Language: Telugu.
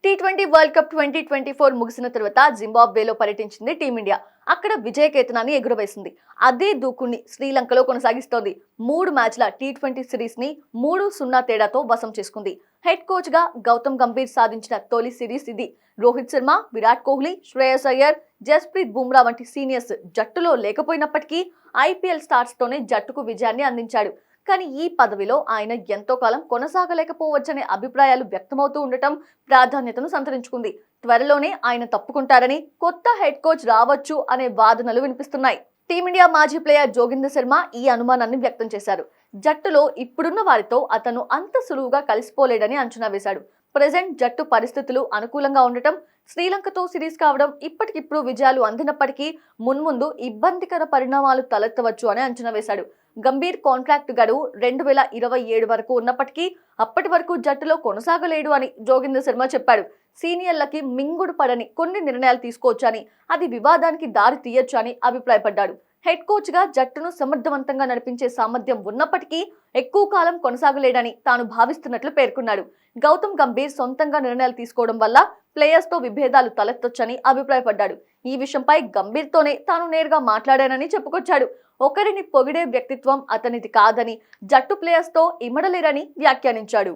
టీ20 వరల్డ్ కప్ 2024 ముగిసిన తర్వాత జింబాబ్వేలో పర్యటించింది టీమిండియా. అక్కడ విజయకేతనాన్ని ఎగురవేసింది. అదే దూకుని శ్రీలంకలో కొనసాగిస్తోంది. 3 మ్యాచ్ల టీ20 సిరీస్ ని 3-0 తేడాతో వశం చేసుకుంది. హెడ్ కోచ్ గా గౌతమ్ గంభీర్ సాధించిన తొలి సిరీస్ ఇది. రోహిత్ శర్మ, విరాట్ కోహ్లీ, శ్రేయస్ అయ్యర్, జస్ప్రీత్ బుమ్రా వంటి సీనియర్స్ జట్టులో లేకపోయినప్పటికీ ఐపీఎల్ స్టార్స్ తోనే జట్టుకు విజయాన్ని అందించాడు. కానీ ఈ పదవిలో ఆయన ఎంతో కాలం కొనసాగలేకపోవచ్చనే అభిప్రాయాలు వ్యక్తమవుతూ ఉండటం ప్రాధాన్యతను సంతరించుకుంది. త్వరలోనే ఆయన తప్పుకుంటారని, కొత్త హెడ్ కోచ్ రావచ్చు అనే వాదనలు వినిపిస్తున్నాయి. టీమిండియా మాజీ ప్లేయర్ జోగిందర్ శర్మ ఈ అనుమానాన్ని వ్యక్తం చేశారు. జట్టులో ఇప్పుడున్న వారితో అతను అంత సులువుగా కలిసిపోలేడని అంచనా వేశాడు. ప్రెజెంట్ జట్టు పరిస్థితులు అనుకూలంగా ఉండటం, శ్రీలంకతో సిరీస్ కావడం, ఇప్పటికిప్పుడు విజయాలు అందినప్పటికీ మున్ముందు ఇబ్బందికర పరిణామాలు తలెత్తవచ్చు అని అంచనా వేశాడు. గంభీర్ కాంట్రాక్ట్ గడువు 2027 వరకు ఉన్నప్పటికీ అప్పటి వరకు జట్టులో కొనసాగలేడు అని జోగిందర్ శర్మ చెప్పాడు. సీనియర్లకి మింగుడు పడని కొన్ని నిర్ణయాలు తీసుకోవచ్చని, అది వివాదానికి దారి తీయొచ్చు అని అభిప్రాయపడ్డాడు. హెడ్ కోచ్ గా జట్టును సమర్థవంతంగా నడిపించే సామర్థ్యం ఉన్నప్పటికీ ఎక్కువ కాలం కొనసాగలేడని తాను భావిస్తున్నట్లు పేర్కొన్నాడు. గౌతమ్ గంభీర్ సొంతంగా నిర్ణయాలు తీసుకోవడం వల్ల ప్లేయర్స్ తో విభేదాలు తలెత్తొచ్చని అభిప్రాయపడ్డాడు. ఈ విషయంపై గంభీర్ తోనే తాను నేరుగా మాట్లాడానని చెప్పుకొచ్చాడు. ఒకరిని పొగిడే వ్యక్తిత్వం అతనిది కాదని, జట్టు ప్లేయర్స్ తో ఇమడలేరని వ్యాఖ్యానించాడు.